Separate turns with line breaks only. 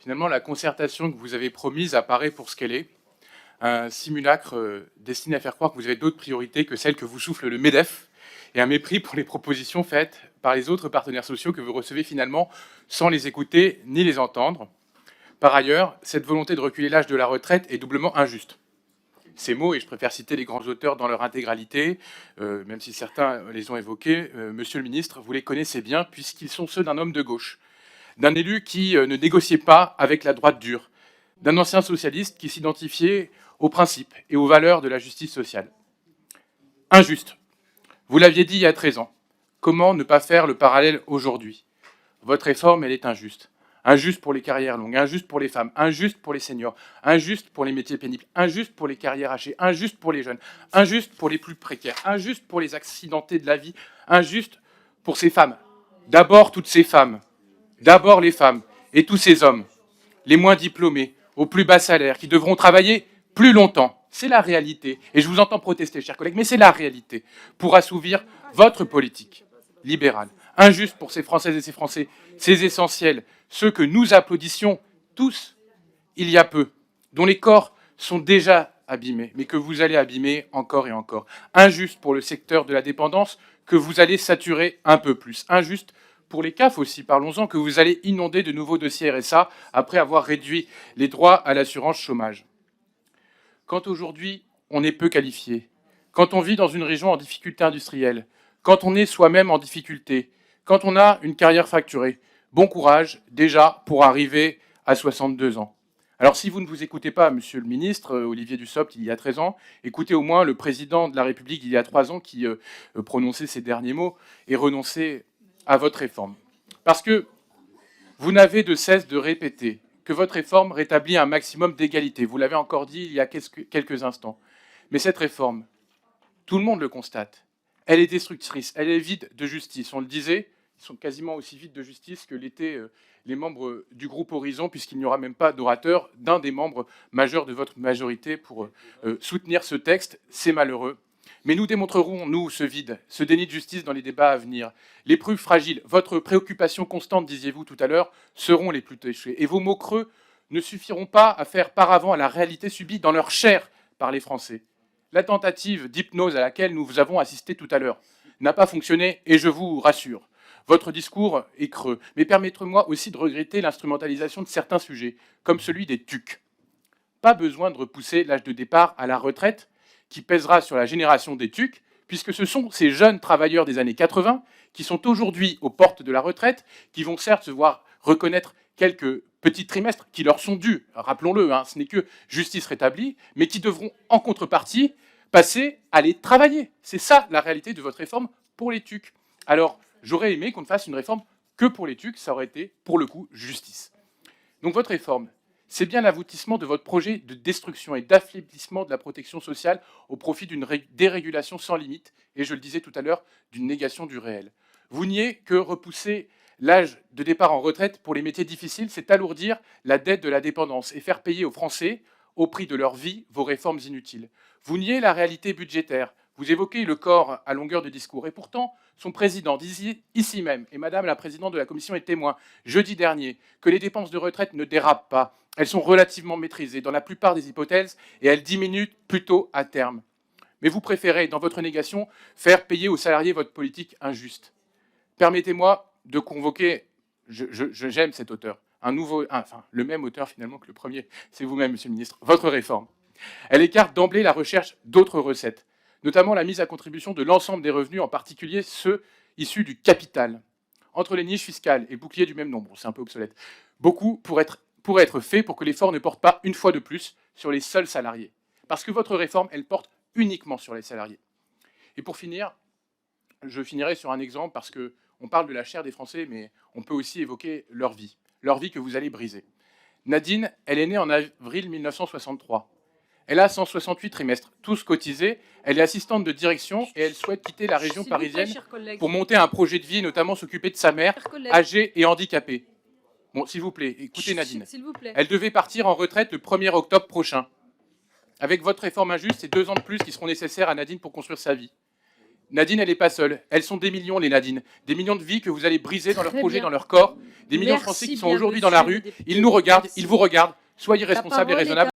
Finalement, la concertation que vous avez promise apparaît pour ce qu'elle est, un simulacre destiné à faire croire que vous avez d'autres priorités que celles que vous souffle le MEDEF, et un mépris pour les propositions faites par les autres partenaires sociaux que vous recevez finalement sans les écouter ni les entendre. Par ailleurs, cette volonté de reculer l'âge de la retraite est doublement injuste. Ces mots, et je préfère citer les grands auteurs dans leur intégralité, même si certains les ont évoqués, Monsieur le ministre, vous les connaissez bien, puisqu'ils sont ceux d'un homme de gauche, d'un élu qui ne négociait pas avec la droite dure, d'un ancien socialiste qui s'identifiait aux principes et aux valeurs de la justice sociale. Injuste. Vous l'aviez dit il y a 13 ans. Comment ne pas faire le parallèle aujourd'hui? Votre réforme, elle est injuste. Injuste pour les carrières longues, injuste pour les femmes, injuste pour les seniors, injuste pour les métiers pénibles, injuste pour les carrières hachées, injuste pour les jeunes, injuste pour les plus précaires, injuste pour les accidentés de la vie, injuste pour ces femmes. D'abord toutes ces femmes, d'abord les femmes et tous ces hommes, les moins diplômés, aux plus bas salaires, qui devront travailler plus longtemps. C'est la réalité. Et je vous entends protester, chers collègues, mais c'est la réalité pour assouvir votre politique libérale. Injuste pour ces Françaises et ces Français, ces essentiels, ceux que nous applaudissions tous il y a peu, dont les corps sont déjà abîmés, mais que vous allez abîmer encore et encore. Injuste pour le secteur de la dépendance, que vous allez saturer un peu plus. Injuste pour les CAF aussi, parlons-en, que vous allez inonder de nouveaux dossiers RSA après avoir réduit les droits à l'assurance chômage. Quand aujourd'hui on est peu qualifié, quand on vit dans une région en difficulté industrielle, quand on est soi-même en difficulté, quand on a une carrière fracturée, bon courage déjà pour arriver à 62 ans. Alors si vous ne vous écoutez pas, monsieur le ministre, Olivier Dussopt, il y a 13 ans, écoutez au moins le président de la République il y a 3 ans qui prononçait ces derniers mots et renonçait à votre réforme. Parce que vous n'avez de cesse de répéter que votre réforme rétablit un maximum d'égalité. Vous l'avez encore dit il y a quelques instants. Mais cette réforme, tout le monde le constate, elle est destructrice, elle est vide de justice. On le disait, ils sont quasiment aussi vides de justice que l'étaient les membres du groupe Horizon, puisqu'il n'y aura même pas d'orateur d'un des membres majeurs de votre majorité pour soutenir ce texte. C'est malheureux. Mais nous démontrerons, nous, ce vide, ce déni de justice dans les débats à venir. Les plus fragiles, votre préoccupation constante, disiez-vous tout à l'heure, seront les plus touchés. Et vos mots creux ne suffiront pas à faire paravent à la réalité subie dans leur chair par les Français. La tentative d'hypnose à laquelle nous vous avons assisté tout à l'heure n'a pas fonctionné, et je vous rassure. Votre discours est creux. Mais permettez-moi aussi de regretter l'instrumentalisation de certains sujets, comme celui des TUC. Pas besoin de repousser l'âge de départ à la retraite, qui pèsera sur la génération des TUC, puisque ce sont ces jeunes travailleurs des années 80 qui sont aujourd'hui aux portes de la retraite, qui vont certes se voir reconnaître quelques petits trimestres qui leur sont dus, rappelons-le, ce n'est que justice rétablie, mais qui devront en contrepartie passer à les travailler. C'est ça la réalité de votre réforme pour les TUC. Alors, j'aurais aimé qu'on ne fasse une réforme que pour les TUC, ça aurait été, pour le coup, justice. Donc votre réforme, c'est bien l'aboutissement de votre projet de destruction et d'affaiblissement de la protection sociale au profit d'une dérégulation sans limite, et je le disais tout à l'heure, d'une négation du réel. Vous niez que repousser l'âge de départ en retraite pour les métiers difficiles, c'est alourdir la dette de la dépendance et faire payer aux Français, au prix de leur vie, vos réformes inutiles. Vous niez la réalité budgétaire. Vous évoquez le corps à longueur de discours. Et pourtant, son président disait ici même, et Madame la Présidente de la Commission est témoin, jeudi dernier, que les dépenses de retraite ne dérapent pas. Elles sont relativement maîtrisées dans la plupart des hypothèses et elles diminuent plutôt à terme. Mais vous préférez, dans votre négation, faire payer aux salariés votre politique injuste. Permettez-moi de convoquer, j'aime cet auteur, le même auteur finalement que le premier, c'est vous-même, Monsieur le Ministre, votre réforme. Elle écarte d'emblée la recherche d'autres recettes, notamment la mise à contribution de l'ensemble des revenus, en particulier ceux issus du capital. Entre les niches fiscales et boucliers du même nombre, c'est un peu obsolète, beaucoup pourrait être fait pour que l'effort ne porte pas une fois de plus sur les seuls salariés. Parce que votre réforme, elle porte uniquement sur les salariés. Et pour finir, je finirai sur un exemple, parce qu'on parle de la chair des Français, mais on peut aussi évoquer leur vie que vous allez briser. Nadine, elle est née en avril 1963. Elle a 168 trimestres, tous cotisés. Elle est assistante de direction et elle souhaite quitter la région parisienne pour monter un projet de vie, notamment s'occuper de sa mère, âgée et handicapée. Bon, s'il vous plaît, écoutez Nadine. Elle devait partir en retraite le 1er octobre prochain. Avec votre réforme injuste, c'est 2 ans de plus qui seront nécessaires à Nadine pour construire sa vie. Nadine, elle n'est pas seule. Elles sont des millions, les Nadine. Des millions de vies que vous allez briser dans leur
Très
projet,
bien.
dans leur corps. Des millions de
Merci
Français qui sont
bien,
aujourd'hui dans la
monsieur
rue.
le député.
Ils nous regardent,
Merci.
ils vous regardent. Soyez
La
responsables et
parole est
raisonnables.